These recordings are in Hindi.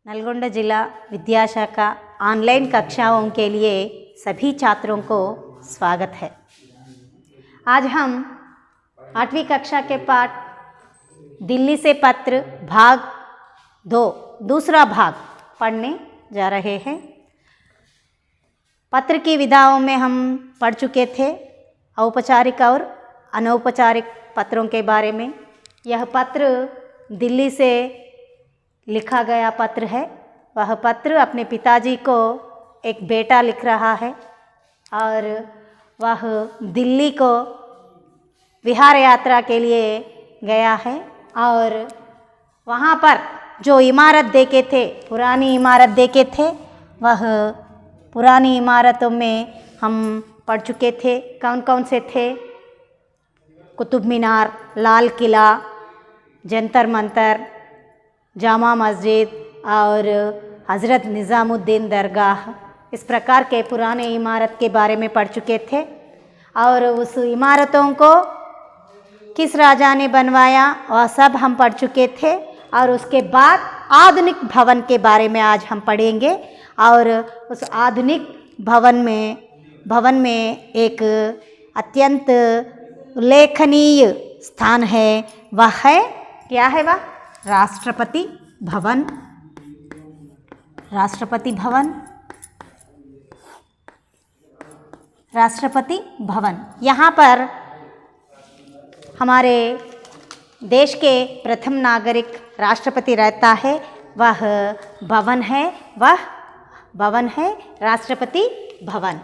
नलगोंडा जिला विद्याशाखा ऑनलाइन कक्षाओं के लिए सभी छात्रों को स्वागत है। आज हम 8वीं कक्षा के पाठ दिल्ली से पत्र भाग 2 दूसरा भाग पढ़ने जा रहे हैं। पत्र की विधाओं में हम पढ़ चुके थे औपचारिक और अनौपचारिक पत्रों के बारे में। यह पत्र दिल्ली से लिखा गया पत्र है। वह पत्र अपने पिताजी को एक बेटा लिख रहा है और वह दिल्ली को विहार यात्रा के लिए गया है और वहाँ पर जो इमारत देखे थे, पुरानी इमारत देखे थे, वह पुरानी इमारतों में हम पढ़ चुके थे। कौन कौन से थे? कुतुब मीनार, लाल किला, जंतर मंतर, जामा मस्जिद और हज़रत निज़ामुद्दीन दरगाह। इस प्रकार के पुराने इमारत के बारे में पढ़ चुके थे और उस इमारतों को किस राजा ने बनवाया वह सब हम पढ़ चुके थे। और उसके बाद आधुनिक भवन के बारे में आज हम पढ़ेंगे और उस आधुनिक भवन में एक अत्यंत उल्लेखनीय स्थान है। वह है, क्या है वह? राष्ट्रपति भवन। राष्ट्रपति भवन, राष्ट्रपति भवन। यहाँ पर हमारे देश के प्रथम नागरिक राष्ट्रपति रहता है। वह भवन है राष्ट्रपति भवन।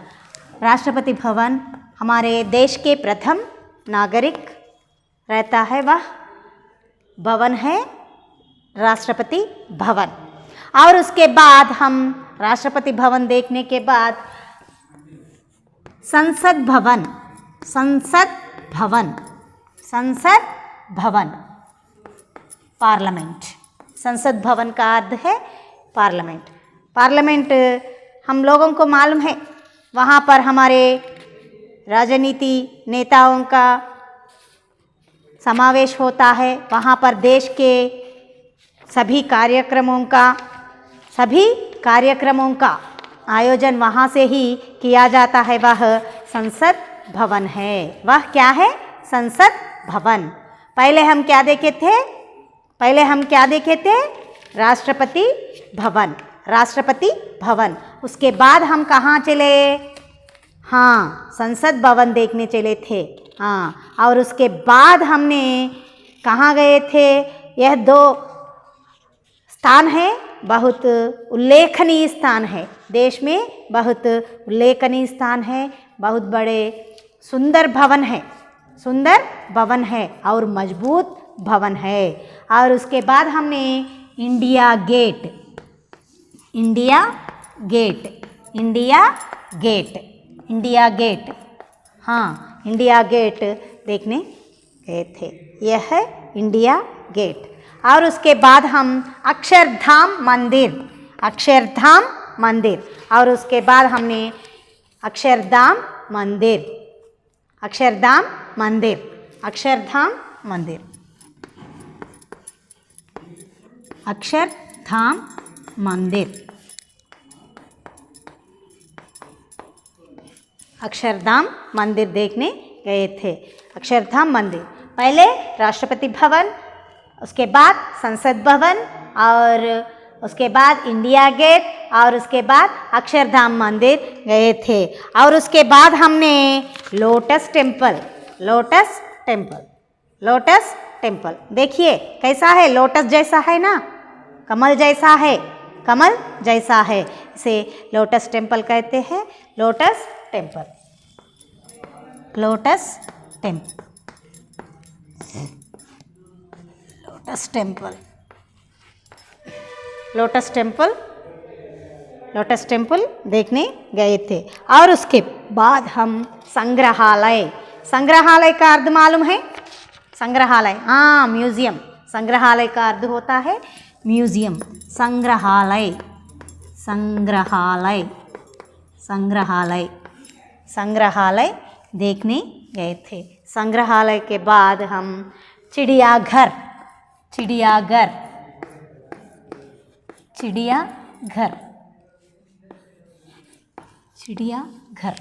राष्ट्रपति भवन हमारे देश के प्रथम नागरिक रहता है, वह भवन है राष्ट्रपति भवन। और उसके बाद हम राष्ट्रपति भवन देखने के बाद संसद भवन पार्लियामेंट। संसद भवन का अर्थ है पार्लियामेंट। पार्लियामेंट हम लोगों को मालूम है, वहाँ पर हमारे राजनीति नेताओं का समावेश होता है। वहाँ पर देश के सभी कार्यक्रमों का आयोजन वहाँ से ही किया जाता है। वह संसद भवन है। वह क्या है? संसद भवन। पहले हम क्या देखे थे? राष्ट्रपति भवन। उसके बाद हम कहाँ चले? हाँ, संसद भवन देखने चले थे। हाँ, और उसके बाद हमने कहाँ गए थे? यह 2 स्थान है, बहुत उल्लेखनीय स्थान है। देश में बहुत उल्लेखनीय स्थान है। बहुत बड़े सुंदर भवन है और मजबूत भवन है। और उसके बाद हमने इंडिया गेट देखने गए थे। यह है इंडिया गेट। और उसके बाद हम अक्षरधाम मंदिर और उसके बाद हमने अक्षरधाम मंदिर। अक्षरधाम मंदिर देखने गए थे। अक्षरधाम मंदिर पहले राष्ट्रपति भवन, उसके बाद संसद भवन और उसके बाद इंडिया गेट और उसके बाद अक्षरधाम मंदिर गए थे। और उसके बाद हमने लोटस टेम्पल देखिए कैसा है? लोटस जैसा है ना, कमल जैसा है। इसे लोटस टेम्पल कहते हैं। लोटस टेम्पल देखने गए थे। और उसके बाद हम संग्रहालय का अर्थ मालूम है? संग्रहालय, हाँ, म्यूजियम। संग्रहालय का अर्थ होता है म्यूजियम। संग्रहालय देखने गए थे। संग्रहालय के बाद चिड़ियाघर चिड़ियाघर, चिड़ियाघर।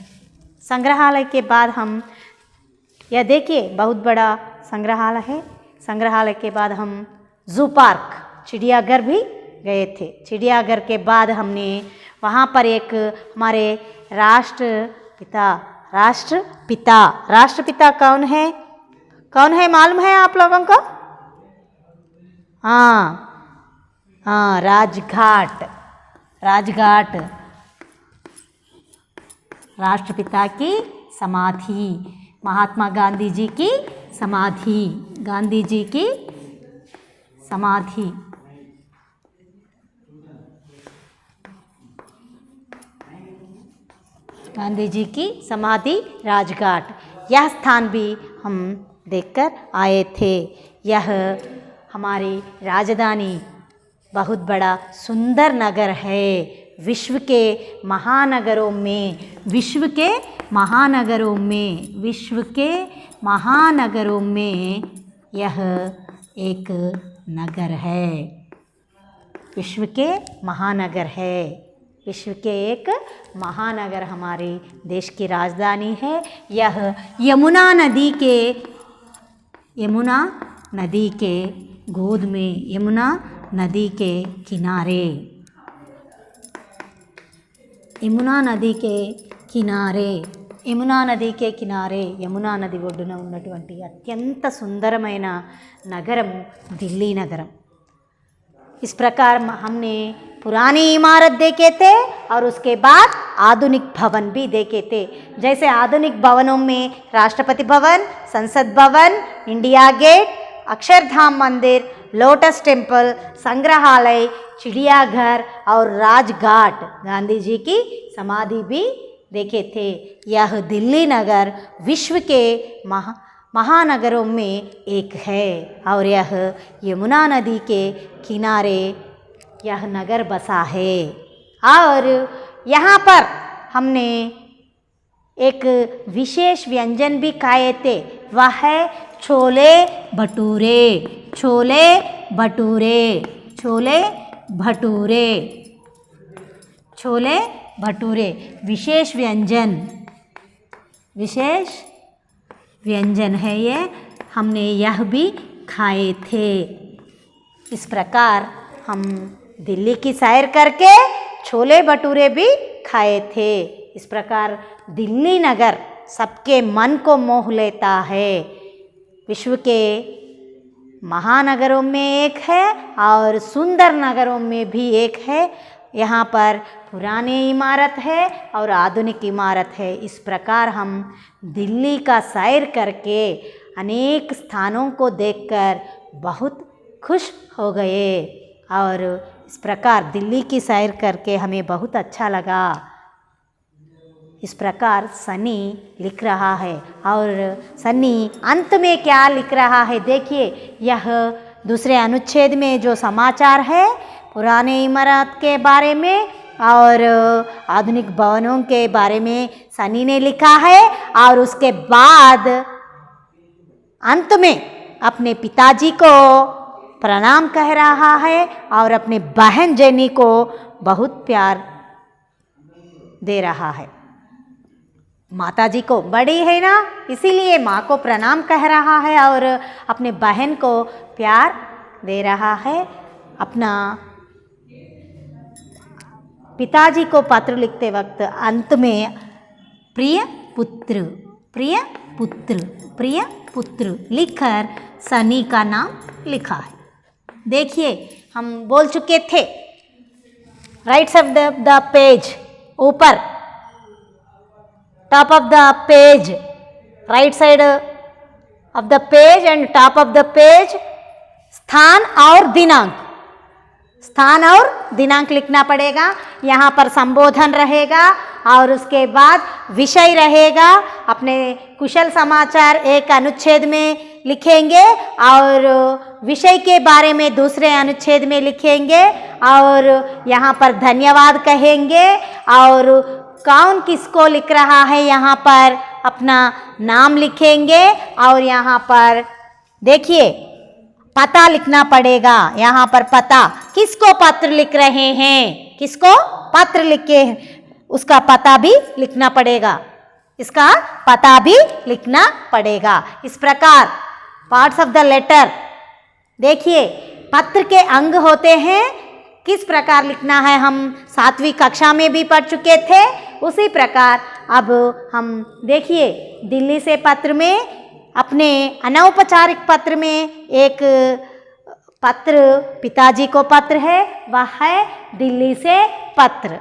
संग्रहालय के बाद हम यह देखिए बहुत बड़ा संग्रहालय है। संग्रहालय के बाद हम जू पार्क, चिड़ियाघर भी गए थे। चिड़ियाघर के बाद हमने वहाँ पर एक हमारे राष्ट्रपिता कौन है मालूम है आप लोगों को? हाँ, राजघाट, राष्ट्रपिता की समाधि, महात्मा गांधी जी की समाधि, गांधी जी की समाधि राजघाट, यह स्थान भी हम देखकर आए थे। यह हमारी राजधानी बहुत बड़ा सुंदर नगर है। विश्व के महानगरों में यह एक नगर है। विश्व के एक महानगर हमारे देश की राजधानी है। यह यमुना नदी के गोद में, यमुना नदी के किनारे, యమునా నది ఒడ్డున ఉన్నటువంటి అత్యంత సుందరమైన నగరము ఢిల్లీ నగరం। इस प्रकार हमने पुरानी इमारत देखे थे और उसके बाद आधुनिक भवन भी देखे थे। जैसे आधुनिक भवनों में राष्ट्रपति भवन, संसद भवन, इंडिया गेट, अक्षरधाम मंदिर, लोटस टेम्पल, संग्रहालय, चिड़ियाघर और राजघाट, गांधी जी की समाधि भी देखे थे। यह दिल्ली नगर विश्व के महानगरों में एक है और यह यमुना नदी के किनारे यह नगर बसा है। और यहाँ पर हमने एक विशेष व्यंजन भी खाए थे, वह है छोले भटूरे, विशेष व्यंजन है ये, हमने यह भी खाए थे। इस प्रकार हम दिल्ली की सैर करके छोले भटूरे भी खाए थे। इस प्रकार दिल्ली नगर सबके मन को मोह लेता है। विश्व के महानगरों में एक है और सुंदर नगरों में भी एक है। यहाँ पर पुरानी इमारत है और आधुनिक इमारत है। इस प्रकार हम दिल्ली का सैर करके अनेक स्थानों को देखकर बहुत खुश हो गए और इस प्रकार दिल्ली की सैर करके हमें बहुत अच्छा लगा। इस प्रकार सनी लिख रहा है और सनी अंत में क्या लिख रहा है देखिए। यह दूसरे अनुच्छेद में जो समाचार है पुराने इमारत के बारे में और आधुनिक भवनों के बारे में सनी ने लिखा है और उसके बाद अंत में अपने पिताजी को प्रणाम कह रहा है और अपने बहन जेनी को बहुत प्यार दे रहा है। माताजी को बड़ी है ना, इसीलिए माँ को प्रणाम कह रहा है और अपने बहन को प्यार दे रहा है। अपना पिताजी को पत्र लिखते वक्त अंत में प्रिय पुत्र लिखकर सनी का नाम लिखा है। देखिए हम बोल चुके थे, राइट साइड द पेज, ऊपर top of the page, right side of the page and top of the page स्थान और दिनांक लिखना पड़ेगा। यहाँ पर संबोधन रहेगा और उसके बाद विषय रहेगा। अपने कुशल समाचार एक अनुच्छेद में लिखेंगे और विषय के बारे में दूसरे अनुच्छेद में लिखेंगे और यहाँ पर धन्यवाद कहेंगे और कौन किसको लिख रहा है यहाँ पर अपना नाम लिखेंगे और यहाँ पर देखिए पता लिखना पड़ेगा। यहाँ पर पता, किसको पत्र लिख रहे हैं, किसको पत्र लिखे, उसका पता भी लिखना पड़ेगा, इसका पता भी लिखना पड़ेगा। इस प्रकार पार्ट्स ऑफ द लेटर, देखिए पत्र के अंग होते हैं, किस प्रकार लिखना है हम 7वीं कक्षा में भी पढ़ चुके थे। उसी प्रकार अब हम देखिए दिल्ली से पत्र में, अपने अनौपचारिक पत्र में एक पत्र पिताजी को पत्र है, वह है दिल्ली से पत्र।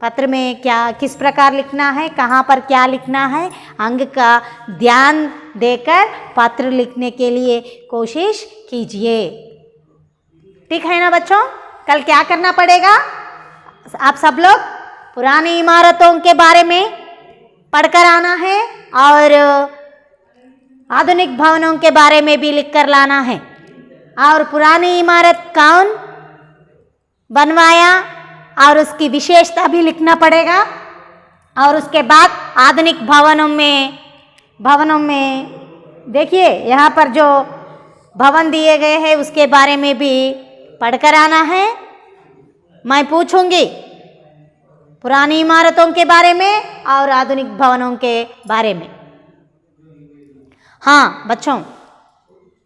पत्र में क्या किस प्रकार लिखना है, कहाँ पर क्या लिखना है, अंग का ध्यान देकर पत्र लिखने के लिए कोशिश कीजिए। ठीक है ना बच्चों? कल क्या करना पड़ेगा, आप सब लोग पुरानी इमारतों के बारे में पढ़कर आना है और आधुनिक भवनों के बारे में भी लिख कर लाना है। और पुरानी इमारत कौन बनवाया और उसकी विशेषता भी लिखना पड़ेगा। और उसके बाद आधुनिक भवनों में देखिए यहाँ पर जो भवन दिए गए हैं उसके बारे में भी पढ़कर आना है। मैं पूछूंगी पुरानी इमारतों के बारे में और आधुनिक भवनों के बारे में। हाँ बच्चों,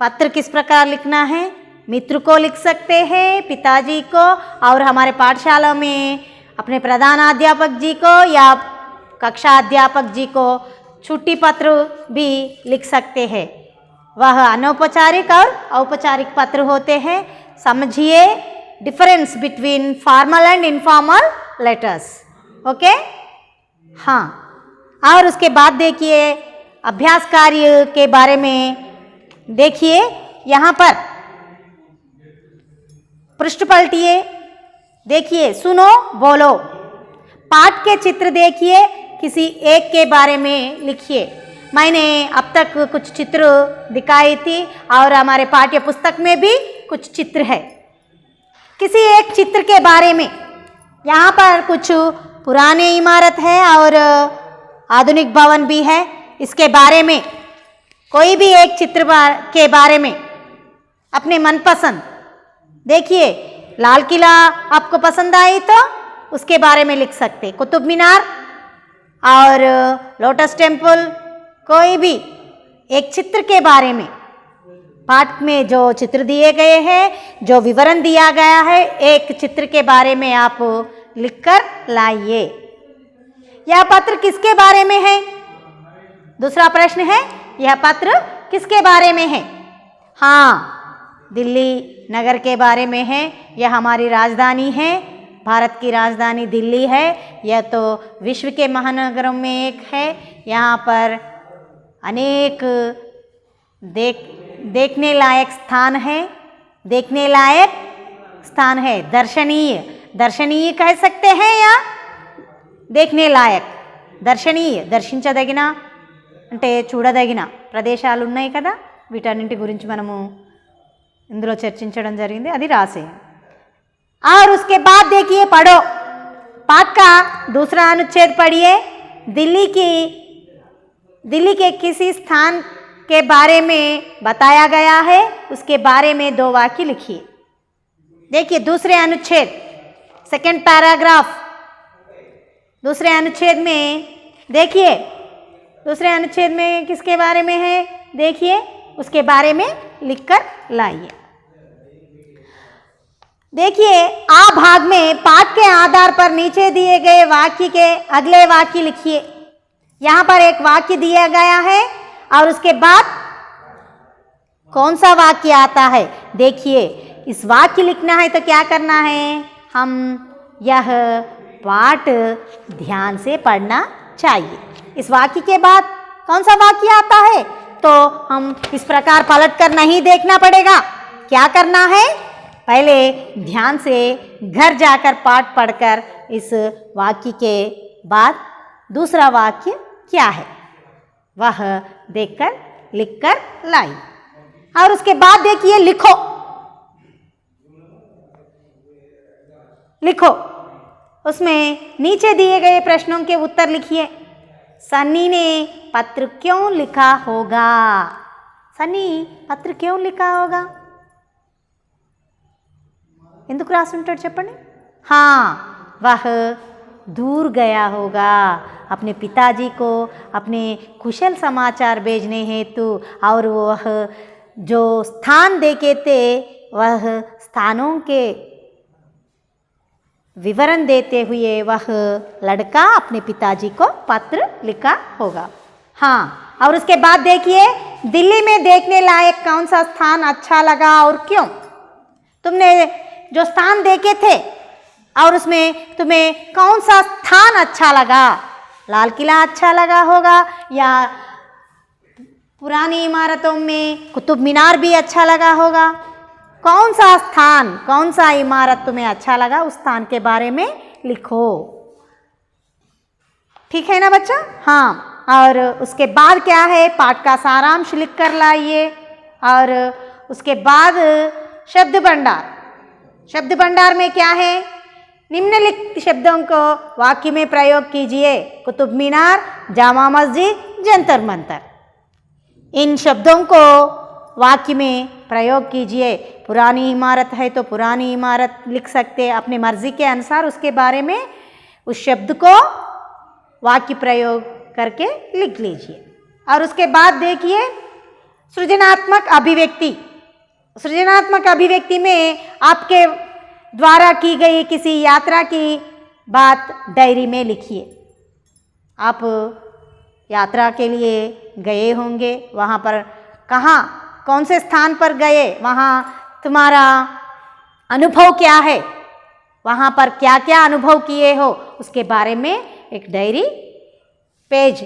पत्र किस प्रकार लिखना है, मित्र को लिख सकते हैं, पिताजी को, और हमारे पाठशाला में अपने प्रधानाध्यापक जी को या कक्षा अध्यापक जी को छुट्टी पत्र भी लिख सकते हैं। वह अनौपचारिक और औपचारिक पत्र होते हैं। समझिए difference between formal and informal letters. Okay, हाँ। और उसके बाद देखिए अभ्यास कार्य के बारे में। देखिए यहाँ पर पृष्ठ पलटिए, देखिए, सुनो बोलो, पाठ के चित्र देखिए, किसी एक के बारे में लिखिए। मैंने अब तक कुछ चित्र दिखाई थी और हमारे पाठ्य पुस्तक में भी कुछ चित्र है। किसी एक चित्र के बारे में, यहाँ पर कुछ पुराने इमारत है और आधुनिक भवन भी है, इसके बारे में कोई भी एक चित्र के बारे में अपने मनपसंद, देखिए लाल किला आपको पसंद आई तो उसके बारे में लिख सकते, कुतुब मीनार और लोटस टेम्पल, कोई भी एक चित्र के बारे में। पाठ में जो चित्र दिए गए हैं, जो विवरण दिया गया है, एक चित्र के बारे में आप लिखकर लाइए। यह पत्र किसके बारे में है? दूसरा प्रश्न है, यह पत्र किसके बारे में है? हाँ, दिल्ली नगर के बारे में है। यह हमारी राजधानी है, भारत की राजधानी दिल्ली है। यह तो विश्व के महानगरों में एक है। यहाँ पर अनेक देखने लायक स्थान है, देखने लायक स्थान है, दर्शनीय कह सकते हैं या देखने लायक। దర్శనీయ, దర్శించదగిన అంటే చూడదగిన ప్రదేశాలు ఉన్నాయి కదా, వీటన్నింటి గురించి మనము ఇందులో చర్చించడం జరిగింది, అది రాసే। और उसके बाद देखिए, पढ़ो, पाठ का दूसरा अनुच्छेद पढ़िए। दिल्ली के किसी स्थान के बारे में बताया गया है, उसके बारे में 2 वाक्य लिखिए। देखिए दूसरे अनुच्छेद, सेकंड पैराग्राफ, दूसरे अनुच्छेद में देखिए, दूसरे अनुच्छेद में किसके बारे में है, देखिए उसके बारे में लिखकर लाइए। देखिए आ भाग में पाठ के आधार पर नीचे दिए गए वाक्य के अगले वाक्य लिखिए। यहाँ पर एक वाक्य दिया गया है और उसके बाद कौन सा वाक्य आता है, देखिए। इस वाक्य लिखना है तो क्या करना है, हम यह पाठ ध्यान से पढ़ना चाहिए। इस वाक्य के बाद कौन सा वाक्य आता है तो हम इस प्रकार पलट कर नहीं देखना पड़ेगा। क्या करना है, पहले ध्यान से घर जाकर पाठ पढ़कर इस वाक्य के बाद दूसरा वाक्य क्या है वह देखकर लिखकर लाई। और उसके बाद देखिए लिखो, उसमें नीचे दिए गए प्रश्नों के उत्तर लिखिए। सन्नी ने पत्र क्यों लिखा होगा? सन्नी पत्र क्यों लिखा होगा? ఎందుకు రాసి ఉంటాడు చెప్పండి? हाँ वह दूर गया होगा अपने पिताजी को अपने कुशल समाचार भेजने हेतु और वह जो स्थान देखे थे वह स्थानों के विवरण देते हुए वह लड़का अपने पिताजी को पत्र लिखा होगा। हाँ, और उसके बाद देखिए दिल्ली में देखने लायक कौन सा स्थान अच्छा लगा और क्यों? तुमने जो स्थान देखे थे और उसमें तुम्हें कौन सा स्थान अच्छा लगा? लाल किला अच्छा लगा होगा या पुरानी इमारतों में कुतुब मीनार भी अच्छा लगा होगा? कौन सा स्थान, कौन सा इमारत तुम्हें अच्छा लगा, उस स्थान के बारे में लिखो। ठीक है ना बच्चा? हाँ, और उसके बाद क्या है, पाठ का सारांश लिख कर लाइए। और उसके बाद शब्द भंडार। शब्द भंडार में क्या है, निम्नलिखित शब्दों को वाक्य में प्रयोग कीजिए। कुतुब मीनार, जामा मस्जिद, जंतर मंतर। इन शब्दों को वाक्य में प्रयोग कीजिए। पुरानी इमारत है तो पुरानी इमारत लिख सकते हैं अपनी मर्जी के अनुसार, उसके बारे में उस शब्द को वाक्य प्रयोग करके लिख लीजिए। और उसके बाद देखिए सृजनात्मक अभिव्यक्ति। सृजनात्मक अभिव्यक्ति में आपके द्वारा की गई किसी यात्रा की बात डायरी में लिखिए। आप यात्रा के लिए गए होंगे, वहाँ पर कहाँ कौन से स्थान पर गए, वहाँ तुम्हारा अनुभव क्या है, वहाँ पर क्या क्या अनुभव किए हो, उसके बारे में एक डायरी पेज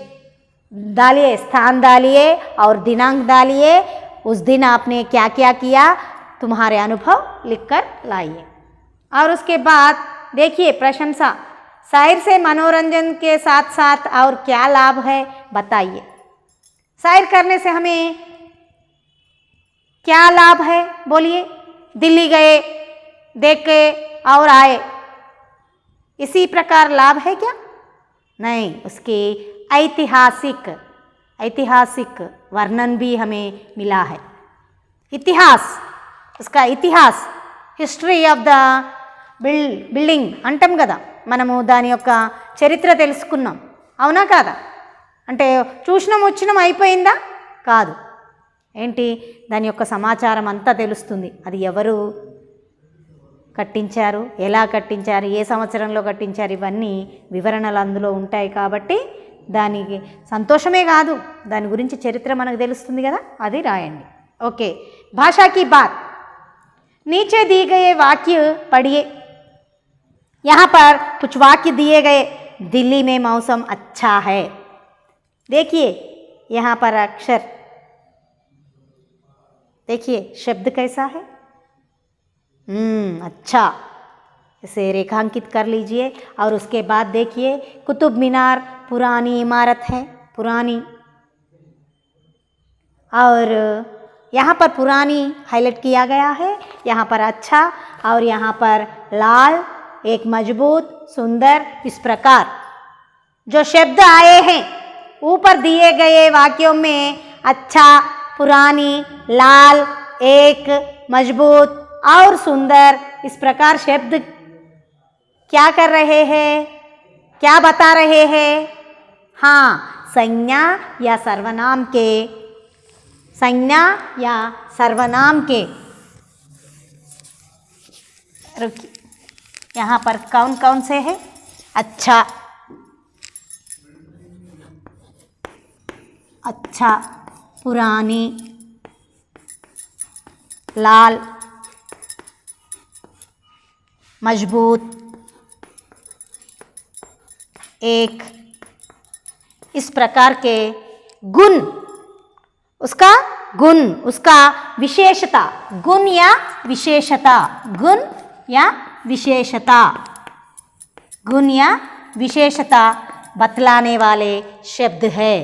डालिए, स्थान डालिए और दिनांक डालिए। उस दिन आपने क्या क्या किया, तुम्हारे अनुभव लिखकर लाइए। और उसके बाद देखिए प्रशंसा। शायर से मनोरंजन के साथ साथ और क्या लाभ है बताइए। शायर करने से हमें क्या लाभ है बोलिए। दिल्ली गए, देखे और आए, इसी प्रकार लाभ है क्या? नहीं, उसके ऐतिहासिक वर्णन भी हमें मिला है। इतिहास, उसका इतिहास, हिस्ट्री ऑफ द బిల్డింగ్ అంటాం కదా, మనము దాని యొక్క చరిత్ర తెలుసుకున్నాం, అవునా కాదా? అంటే చూసినాం వచ్చినాం అయిపోయిందా? కాదు. ఏంటి, దాని యొక్క సమాచారం అంతా తెలుస్తుంది. అది ఎవరు కట్టించారు, ఎలా కట్టించారు, ఏ సంవత్సరంలో కట్టించారు, ఇవన్నీ వివరణలు అందులో ఉంటాయి. కాబట్టి దానికి సంతోషమే కాదు, దాని గురించి చరిత్ర మనకు తెలుస్తుంది కదా, అది రాయండి. ఓకే, భాషాకి బాత్। नीचे दिए गए वाक्य पढ़िए। यहाँ पर कुछ वाक्य दिए गए। दिल्ली में मौसम अच्छा है। देखिए यहाँ पर अक्षर, देखिए शब्द कैसा है, अच्छा, इसे रेखांकित कर लीजिए। और उसके बाद देखिए कुतुब मीनार पुरानी इमारत है, पुरानी, और यहाँ पर पुरानी हाईलाइट किया गया है, यहाँ पर अच्छा, और यहाँ पर लाल, एक मजबूत, सुंदर। इस प्रकार जो शब्द आए हैं ऊपर दिए गए वाक्यों में अच्छा, पुरानी, लाल, एक, मजबूत और सुंदर, इस प्रकार शब्द क्या कर रहे हैं, क्या बता रहे हैं? हाँ, संज्ञा या सर्वनाम के, संज्ञा या सर्वनाम के। रुकिए, यहाँ पर कौन कौन से हैं? अच्छा, अच्छा, पुरानी, लाल, मजबूत, एक, इस प्रकार के गुण, उसका गुण, उसका विशेषता, गुण या विशेषता, गुण या विशेषता, गुण या विशेषता बतलाने वाले शब्द है।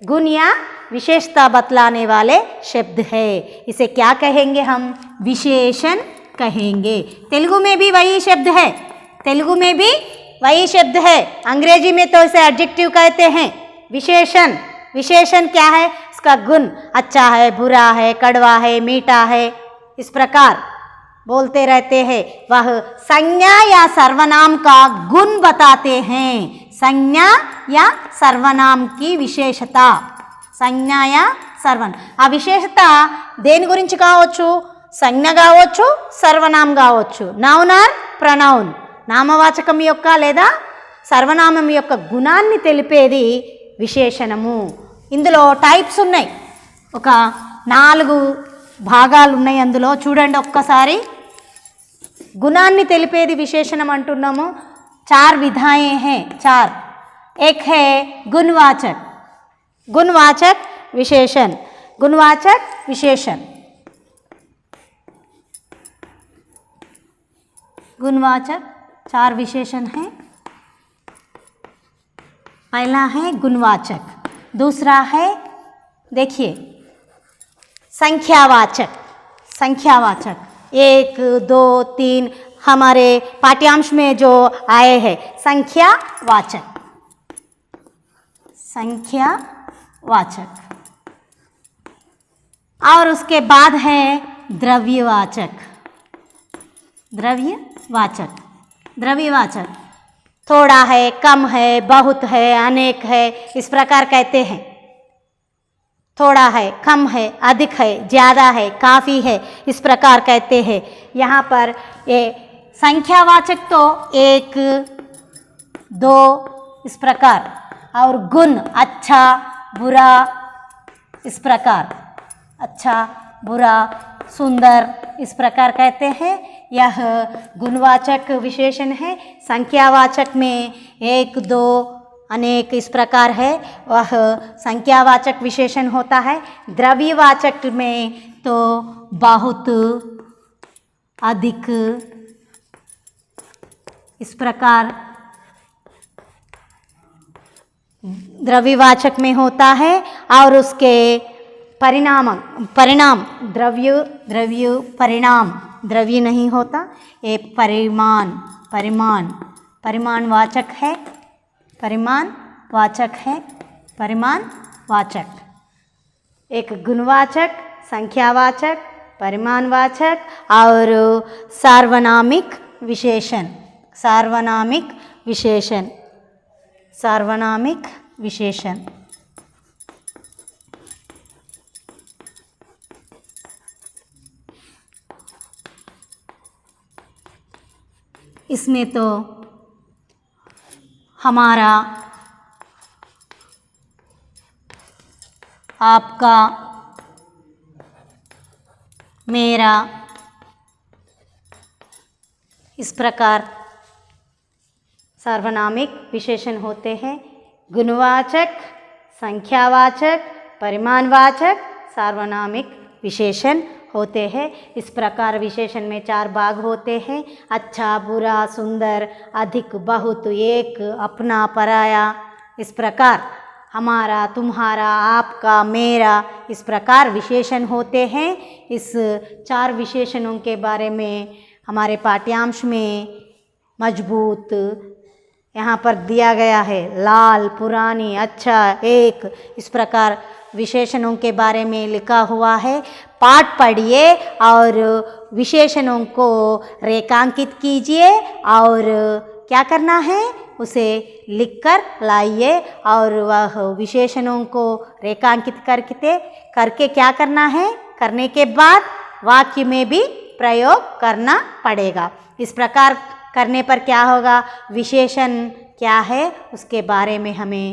गुण या विशेषता बतलाने वाले शब्द है। इसे क्या कहेंगे हम? विशेषण कहेंगे। तेलुगु में भी वही शब्द है, तेलुगु में भी वही शब्द है। अंग्रेजी में तो इसे एडजेक्टिव कहते हैं। विशेषण, विशेषण क्या है? उसका गुण, अच्छा है, बुरा है, कड़वा है, मीठा है, इस प्रकार बोलते रहते हैं, वह संज्ञा या सर्वनाम का गुण बताते हैं। संज्ञा या सर्वनाम की విశేషత, సంజ్ఞ या సర్వనామం. ఆ విశేషత దేని గురించి కావచ్చు? సంజ్ఞ కావచ్చు, సర్వనామం కావచ్చు. నౌన్ ఆర్ ప్రొనౌన్, నామవాచకం యొక్క లేదా సర్వనామం యొక్క గుణాన్ని తెలిపేది విశేషణము. ఇందులో టైప్స్ ఉన్నాయి, ఒక 4 భాగాలు ఉన్నాయి. అందులో చూడండి ఒక్కసారి. गुणाన్ని తెలిపేది విశేషణం అంటున్నాము. 4 विधाएं हैं, 4. एक है गुणवाचक, गुणवाचक विशेषण, गुणवाचक विशेषण. गुणवाचक 4 विशेषण हैं. पहला है गुणवाचक, दूसरा है देखिए संख्यावाचक. संख्यावाचक 1, 2, 3 हमारे पाठ्यांश में जो आए हैं संख्यावाचक, संख्यावाचक. और उसके बाद है द्रव्यवाचक. द्रव्यवाचक, द्रव्यवाचक थोड़ा है, कम है, बहुत है, अनेक है, इस प्रकार कहते हैं. थोड़ा है, कम है, अधिक है, ज़्यादा है, काफ़ी है, इस प्रकार कहते हैं. यहाँ पर ये संख्यावाचक तो 1, 2 इस प्रकार, और गुण अच्छा बुरा इस प्रकार, अच्छा बुरा सुंदर इस प्रकार कहते हैं. यह गुणवाचक विशेषण है. संख्यावाचक में 1, 2 अनेक इस प्रकार है, वह संख्यावाचक विशेषण होता है. द्रव्यवाचक में तो बहुत, अधिक इस प्रकार द्रव्यवाचक में होता है. और उसके परिणाम द्रव्य परिणाम, द्रव्य नहीं होता, ये परिमाणवाचक है, परिमाणवाचक है, परिमाणवाचक. एक गुणवाचक, संख्यावाचक, परिमाणवाचक और सार्वनामिक विशेषण. सार्वनामिक विशेषण, सार्वनामिक विशेषण. इसमें तो हमारा, आपका, मेरा इस प्रकार सार्वनामिक विशेषण होते हैं. गुणवाचक, संख्यावाचक, परिमाणवाचक, सार्वनामिक विशेषण होते हैं. इस प्रकार विशेषण में 4 भाग होते हैं. अच्छा बुरा सुंदर, अधिक बहुत, एक अपना पराया, इस प्रकार हमारा तुम्हारा आपका मेरा इस प्रकार विशेषण होते हैं. इस 4 विशेषणों के बारे में हमारे पाठ्यांश में मजबूत यहाँ पर दिया गया है. लाल, पुरानी, अच्छा, एक इस प्रकार विशेषणों के बारे में लिखा हुआ है. पाठ पढ़िए और विशेषणों को रेखांकित कीजिए और क्या करना है, उसे लिखकर लाइए. और वह विशेषणों को रेखांकित करके क्या करना है, करने के बाद वाक्य में भी प्रयोग करना पड़ेगा. इस प्रकार करने पर क्या होगा, विशेषण क्या है उसके बारे में हमें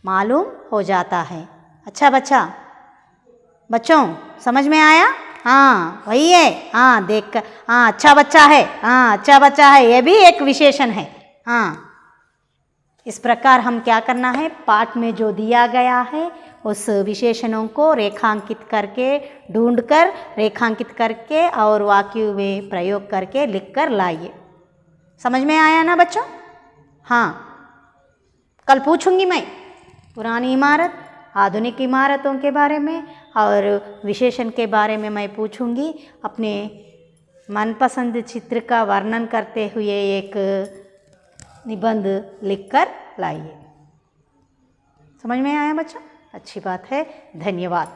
मालूम हो जाता है. अच्छा बच्चों समझ में आया? हाँ वही है. हाँ देख कर, हाँ अच्छा बच्चा है, हाँ अच्छा बच्चा है, ये भी एक विशेषण है. हाँ इस प्रकार हम क्या करना है, पाठ में जो दिया गया है उस विशेषणों को रेखांकित करके, ढूंढकर रेखांकित करके और वाक्य में प्रयोग करके लिखकर लाइए. समझ में आया ना बच्चों? हाँ कल पूछूंगी मैं पुरानी इमारत, आधुनिक इमारतों के बारे में और विशेषण के बारे में मैं पूछूंगी. अपने मनपसंद चित्र का वर्णन करते हुए एक निबंध लिखकर लाइए. समझ में आया बच्चों? अच्छी बात है. धन्यवाद.